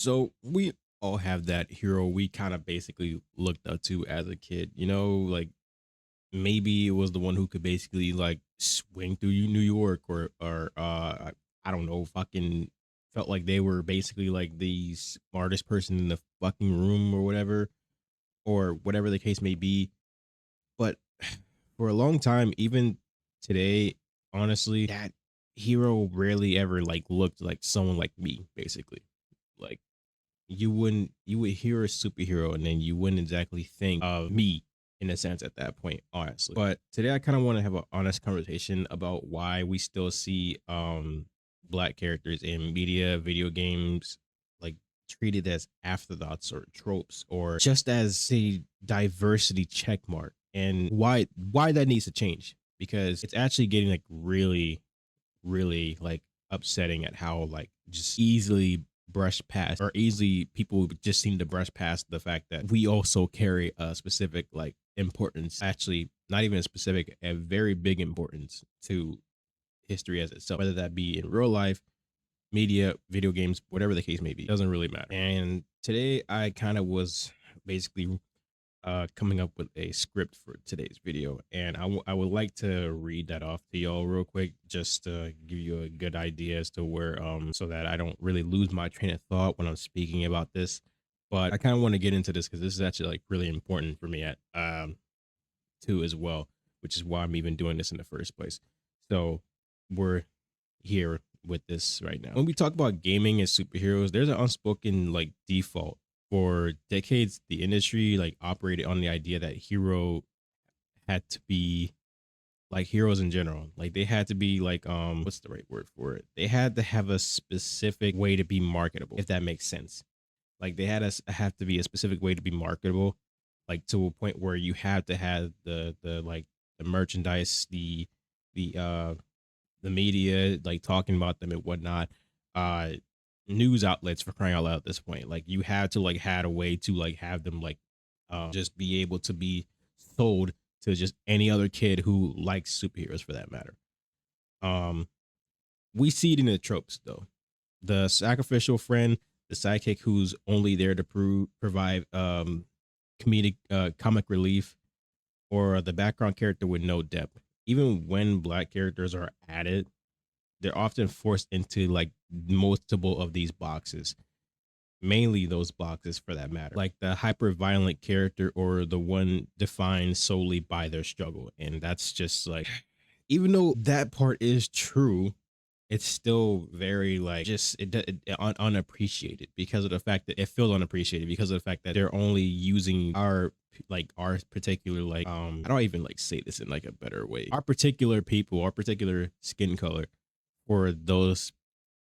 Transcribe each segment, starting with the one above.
So we all have that hero we kind of basically looked up to as a kid, like maybe it was the one who could basically like swing through New York or I don't know, fucking felt like they were basically like the smartest person in the fucking room or whatever the case may be. But for a long time, even today, honestly, that hero rarely ever like looked like someone like me, basically. Like you would hear a superhero and then you wouldn't exactly think of me in a sense at that point, honestly. But today I kind of want to have an honest conversation about why we still see black characters in media, video games, like treated as afterthoughts or tropes or just as a diversity check mark, and why that needs to change, because it's actually getting like really like upsetting at how like just easily brush past or easily people just seem to brush past the fact that we also carry a specific like importance, actually not even a specific, a very big importance to history as itself, whether that be in real life, media, video games, whatever the case may be, doesn't really matter. And today I kind of was basically coming up with a script for today's video, and I would like to read that off to y'all real quick, just to give you a good idea as to where, so that I don't really lose my train of thought when I'm speaking about this. But I kind of want to get into this because this is actually like really important for me at too as well, which is why I'm even doing this in the first place. So we're here with this right now. When we talk about gaming and superheroes, there's an unspoken like default. For decades, the industry like operated on the idea that hero had to be like heroes in general. Like they had to be like what's the right word for it? They had to have a specific way to be marketable, if that makes sense. Like they had us have to be a specific way to be marketable, like to a point where you had to have the like the merchandise, the the media like talking about them and whatnot, uh news outlets, for crying out loud. At this point, like you had to like had a way to like have them like just be able to be sold to just any other kid who likes superheroes, for that matter. um we see it in the tropes though: the sacrificial friend, the sidekick who's only there to provide comedic comic relief, or the background character with no depth. Even when black characters are added, they're often forced into like multiple of these boxes, mainly those boxes for that matter, like the hyper violent character or the one defined solely by their struggle. And that's just like, even though that part is true, it's still very like just unappreciated, because of the fact that it feels unappreciated, because of the fact that they're only using our particular like I don't even like say this in like a better way, our particular people, our particular skin color for those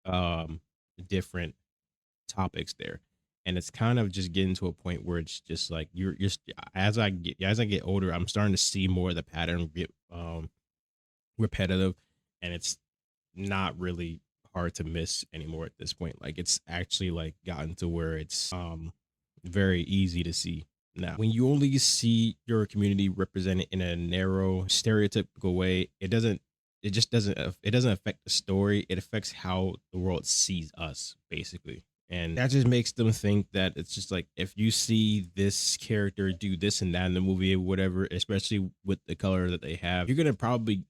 um different topics there. And it's kind of just getting to a point where it's just like as I get older, I'm starting to see more of the pattern get repetitive, and it's not really hard to miss anymore at this point. Like it's actually like gotten to where it's very easy to see now. When you only see your community represented in a narrow stereotypical way, it just doesn't it doesn't affect the story. It affects how the world sees us, basically. And that just makes them think that it's just like, if you see this character do this and that in the movie or whatever, especially with the color that they have, you're gonna probably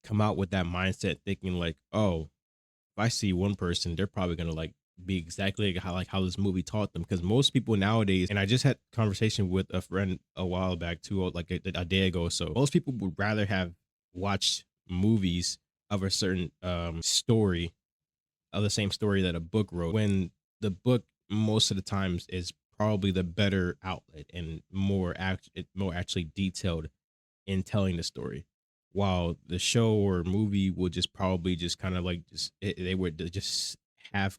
come out with that mindset thinking like, oh, if I see one person, they're probably gonna like be exactly like how this movie taught them. Because most people nowadays, and I just had a conversation with a friend a while back too, like a day ago or so, most people would rather have watched movies of a certain story, of the same story that a book wrote, when the book most of the times is probably the better outlet and more actually detailed in telling the story, while the show or movie will just probably just kind of like they would just have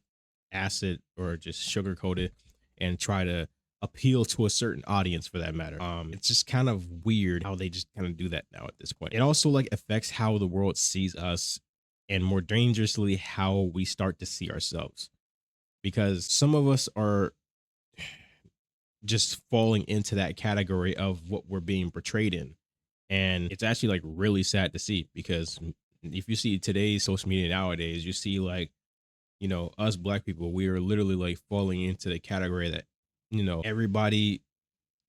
acid or just sugarcoat it and try to appeal to a certain audience, for that matter. It's just kind of weird how they just kind of do that now at this point. It also like affects how the world sees us, and more dangerously how we start to see ourselves, because some of us are just falling into that category of what we're being portrayed in. And it's actually like really sad to see, because if you see today's social media nowadays, you see like us black people, we are literally like falling into the category that, everybody,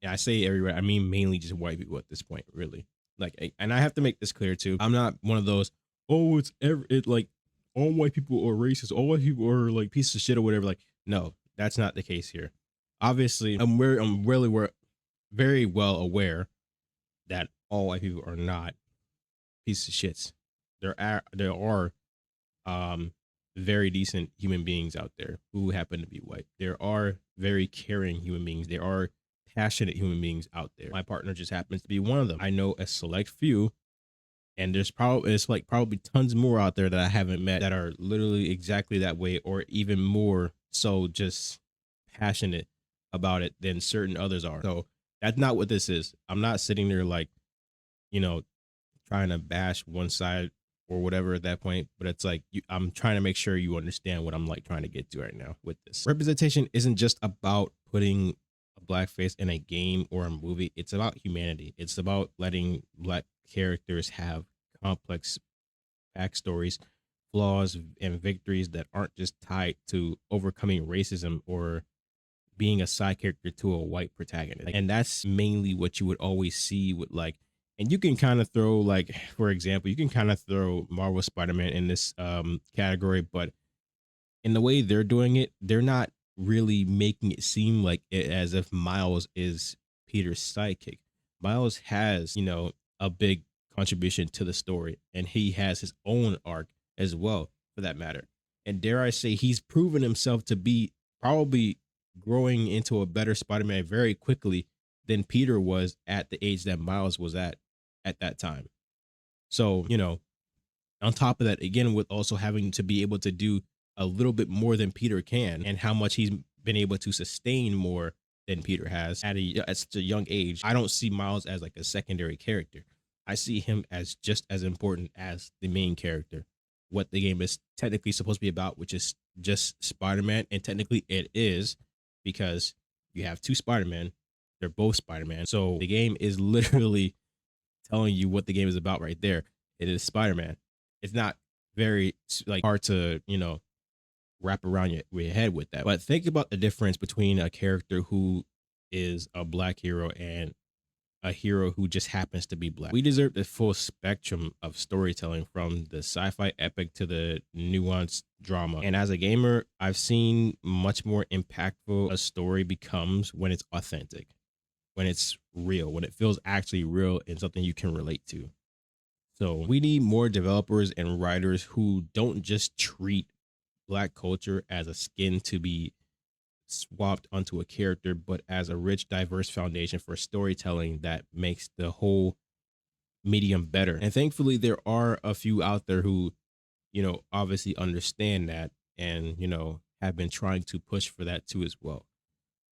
I say everybody, I mean mainly just white people at this point, really. Like, and I have to make this clear too. I'm not one of those, oh, it like all white people are racist, all white people are like pieces of shit or whatever. Like, no, that's not the case here. Obviously, I'm very well aware that all white people are not pieces of shits. There are um very decent human beings out there who happen to be white. There are very caring human beings. There are passionate human beings out there. My partner just happens to be one of them. I know a select few, and it's like probably tons more out there that I haven't met that are literally exactly that way, or even more so, just passionate about it than certain others are. So that's not what this is. I'm not sitting there like, you know, trying to bash one side or whatever at that point, but it's like I'm trying to make sure you understand what I'm like trying to get to right now with this. Representation isn't just about putting a black face in a game or a movie. It's about humanity. It's about letting black characters have complex backstories, flaws, and victories that aren't just tied to overcoming racism or being a side character to a white protagonist. And that's mainly what you would always see with like, and you can kind of throw like, for example, you can kind of throw Marvel Spider-Man in this category, but in the way they're doing it, they're not really making it seem like as if Miles is Peter's sidekick. Miles has, a big contribution to the story, and he has his own arc as well, for that matter. And dare I say, he's proven himself to be probably growing into a better Spider-Man very quickly than Peter was at the age that Miles was at that time. So, on top of that, again, with also having to be able to do a little bit more than Peter can, and how much he's been able to sustain more than Peter has at such a young age, I don't see Miles as like a secondary character. I see him as just as important as the main character, what the game is technically supposed to be about, which is just Spider-Man. And technically it is, because you have two Spider-Man. They're both Spider-Man. So the game is literally telling you what the game is about right there. It is Spider-Man. It's not very like hard to, wrap around your head with that. But think about the difference between a character who is a black hero and a hero who just happens to be black. We deserve the full spectrum of storytelling, from the sci-fi epic to the nuanced drama. And as a gamer, I've seen much more impactful a story becomes when it's authentic, when it's real, when it feels actually real and something you can relate to. So we need more developers and writers who don't just treat black culture as a skin to be swapped onto a character, but as a rich, diverse foundation for storytelling that makes the whole medium better. And thankfully, there are a few out there who, obviously understand that and, have been trying to push for that too as well.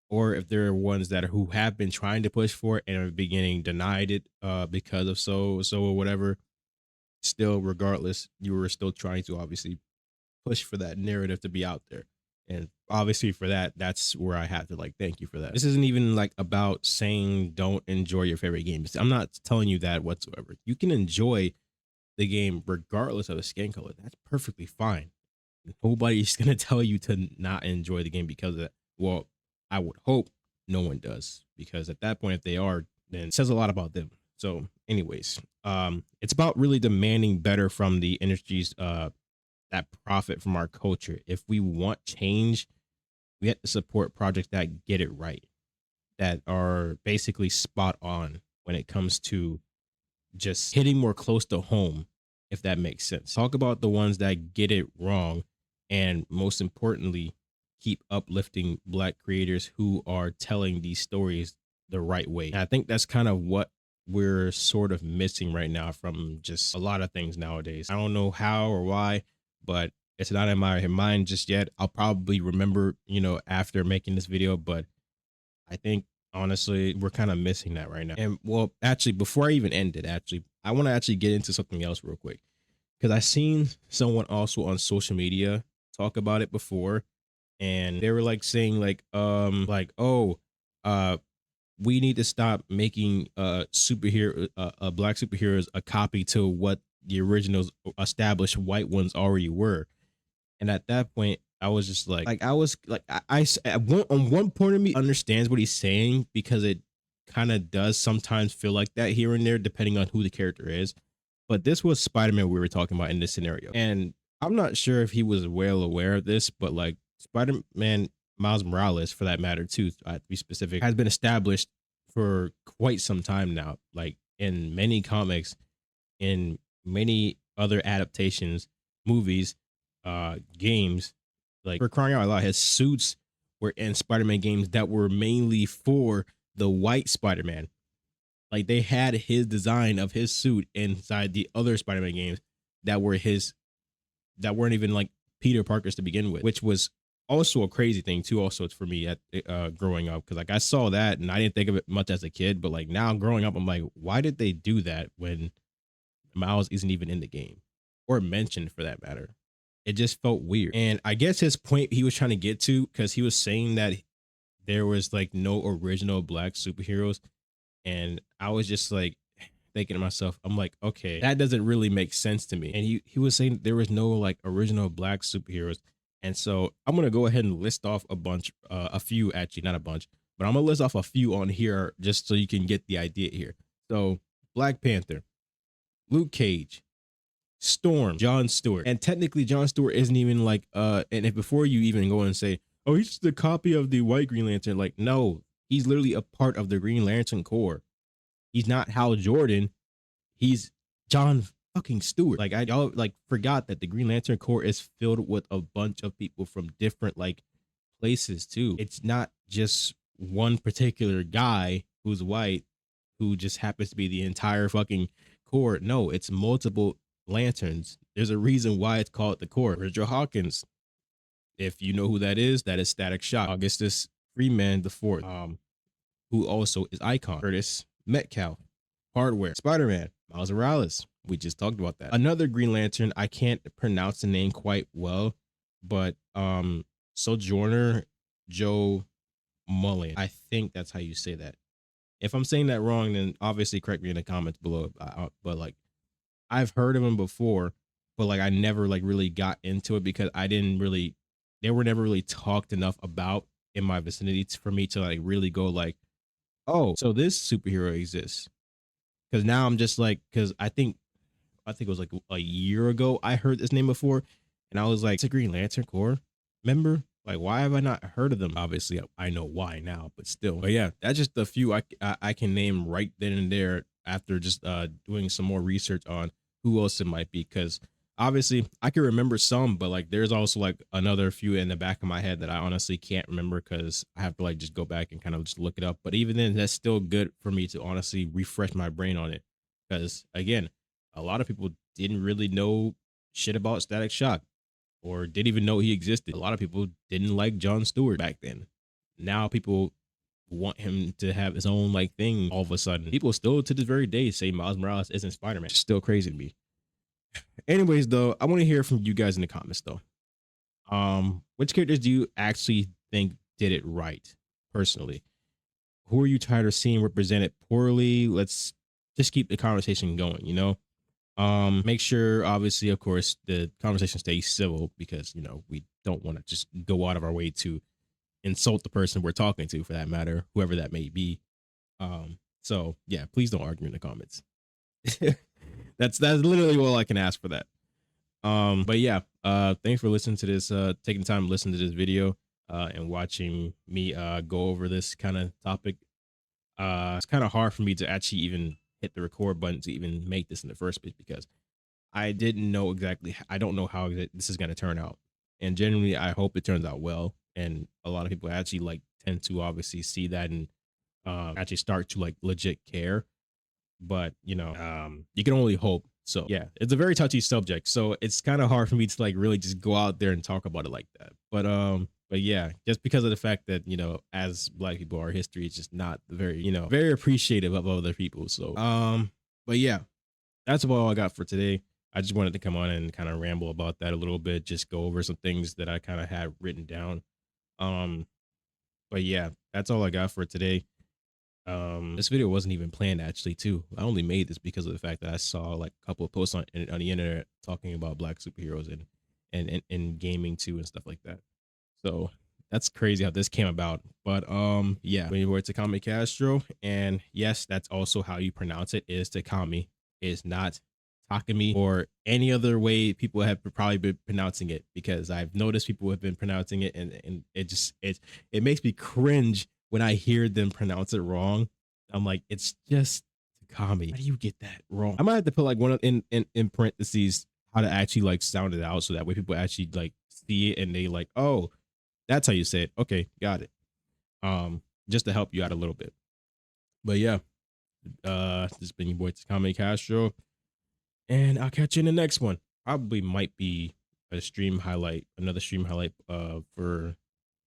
Or if there are ones that who have been trying to push for it and are beginning denied it because of so or whatever, still, regardless, you were still trying to obviously push for that narrative to be out there. And obviously for that, that's where I have to like thank you for that. This isn't even like about saying don't enjoy your favorite games. I'm not telling you that whatsoever. You can enjoy the game regardless of the skin color. That's perfectly fine. Nobody's gonna tell you to not enjoy the game because of that. Well, I would hope no one does, because at that point, if they are, then it says a lot about them. So, anyways, it's about really demanding better from the industries that profit from our culture. If we want change, we have to support projects that get it right, that are basically spot on when it comes to just hitting more close to home, if that makes sense. Talk about the ones that get it wrong, and most importantly, keep uplifting black creators who are telling these stories the right way. And I think that's kind of what we're sort of missing right now from just a lot of things nowadays. I don't know how or why, but it's not in my mind just yet. I'll probably remember, after making this video, but I think honestly, we're kind of missing that right now. And well, actually, before I even end it, I want to actually get into something else real quick, because I seen someone also on social media talk about it before, and they were like saying oh, uh, we need to stop making black superheroes a copy to what the originals established white ones already were. And at that point, I was just like I was like at on one point of me understands what he's saying because it kind of does sometimes feel like that here and there depending on who the character is. But this was Spider-Man we were talking about in this scenario. And I'm not sure if he was well aware of this, but like Spider-Man Miles Morales, for that matter, too, to be specific, has been established for quite some time now. Like in many comics, in many other adaptations, movies, games, like for crying out loud, his suits were in Spider-Man games that were mainly for the white Spider-Man. Like they had his design of his suit inside the other Spider-Man games that were his that weren't even like Peter Parker's to begin with, which was also a crazy thing too. Also, it's for me at growing up because like I saw that and I didn't think of it much as a kid, but like now growing up, I'm like, why did they do that when Miles isn't even in the game or mentioned for that matter? It just felt weird. And I guess his point he was trying to get to because he was saying that there was like no original black superheroes, and I was just like thinking to myself, I'm like, okay, that doesn't really make sense to me. And he was saying there was no like original black superheroes. And so I'm gonna go ahead and list off a few actually, not a bunch, but I'm gonna list off a few on here just so you can get the idea here. So Black Panther, Luke Cage, Storm, John Stewart. And technically John Stewart isn't even like and if before you even go and say, oh, he's just a copy of the white Green Lantern, like no, he's literally a part of the Green Lantern Corps. He's not Hal Jordan. He's John fucking Stewart. Like y'all like forgot that the Green Lantern Corps is filled with a bunch of people from different like places too. It's not just one particular guy who's white who just happens to be the entire fucking Corps. No, it's multiple lanterns. There's a reason why it's called the Corps. Richard Hawkins, if you know who that is Static Shock. Augustus Freeman the Fourth, who also is Icon. Curtis Metcalf, Hardware, Spider-Man, Miles Morales. We just talked about that. Another Green Lantern, I can't pronounce the name quite well, but Sojourner Joe Mullen. I think that's how you say that. If I'm saying that wrong, then obviously correct me in the comments below. But like I've heard of him before, but like I never like really got into it because I didn't really they were never really talked enough about in my vicinity for me to like really go like, oh, so this superhero exists. Because now I'm just like, because I think it was like a year ago I heard this name before, and I was like, it's a Green Lantern Corps member. Like, why have I not heard of them? Obviously, I know why now, but still. But yeah, that's just a few I can name right then and there after just doing some more research on who else it might be. Because obviously, I can remember some, but like there's also like another few in the back of my head that I honestly can't remember because I have to like just go back and kind of just look it up. But even then, that's still good for me to honestly refresh my brain on it. Because again, a lot of people didn't really know shit about Static Shock or didn't even know he existed. A lot of people didn't like John Stewart back then. Now people want him to have his own like thing all of a sudden. People still to this very day say Miles Morales isn't Spider-Man. It's still crazy to me. Anyways, though, I want to hear from you guys in the comments though. Which characters do you actually think did it right personally? Who are you tired of seeing represented poorly? Let's just keep the conversation going, you know? Make sure, obviously, of course, the conversation stays civil because we don't want to just go out of our way to insult the person we're talking to, for that matter, whoever that may be. So yeah, please don't argue in the comments. that's literally all I can ask for that. But yeah, thanks for listening to this, taking the time to listen to this video, and watching me go over this kind of topic. It's kind of hard for me to actually even hit the record button to even make this in the first place because I didn't know exactly. I don't know how this is going to turn out, and generally, I hope it turns out well. And a lot of people actually like tend to obviously see that and actually start to like legit care. But you can only hope. So yeah, it's a very touchy subject, so it's kind of hard for me to like really just go out there and talk about it like that. But yeah, just because of the fact that as Black people, our history is just not very very appreciative of other people. So but yeah, that's about all I got for today. I just wanted to come on and kind of ramble about that a little bit, just go over some things that I kind of had written down. um but yeah, that's all I got for today. This video wasn't even planned actually too. I only made this because of the fact that I saw like a couple of posts on the internet talking about black superheroes, and gaming too and stuff like that. So that's crazy how this came about. But yeah, when you were Takami Castro, and yes, that's also how you pronounce it, is Takami, is not Takami or any other way people have probably been pronouncing it, because I've noticed people have been pronouncing it, and it makes me cringe when I hear them pronounce it wrong. I'm like, it's just Takami. How do you get that wrong? I might have to put like one in parentheses how to actually like sound it out, so that way people actually like see it and they like, oh, that's how you say it. Okay, got it. Just to help you out a little bit. But yeah, this has been your boy Takami Castro, and I'll catch you in the next one. Probably might be a stream highlight, another stream highlight for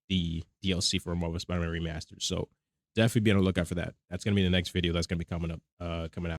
the DLC for Marvel Spider-Man Remastered. So definitely be on the lookout for that. That's gonna be the next video that's gonna be coming up, coming out.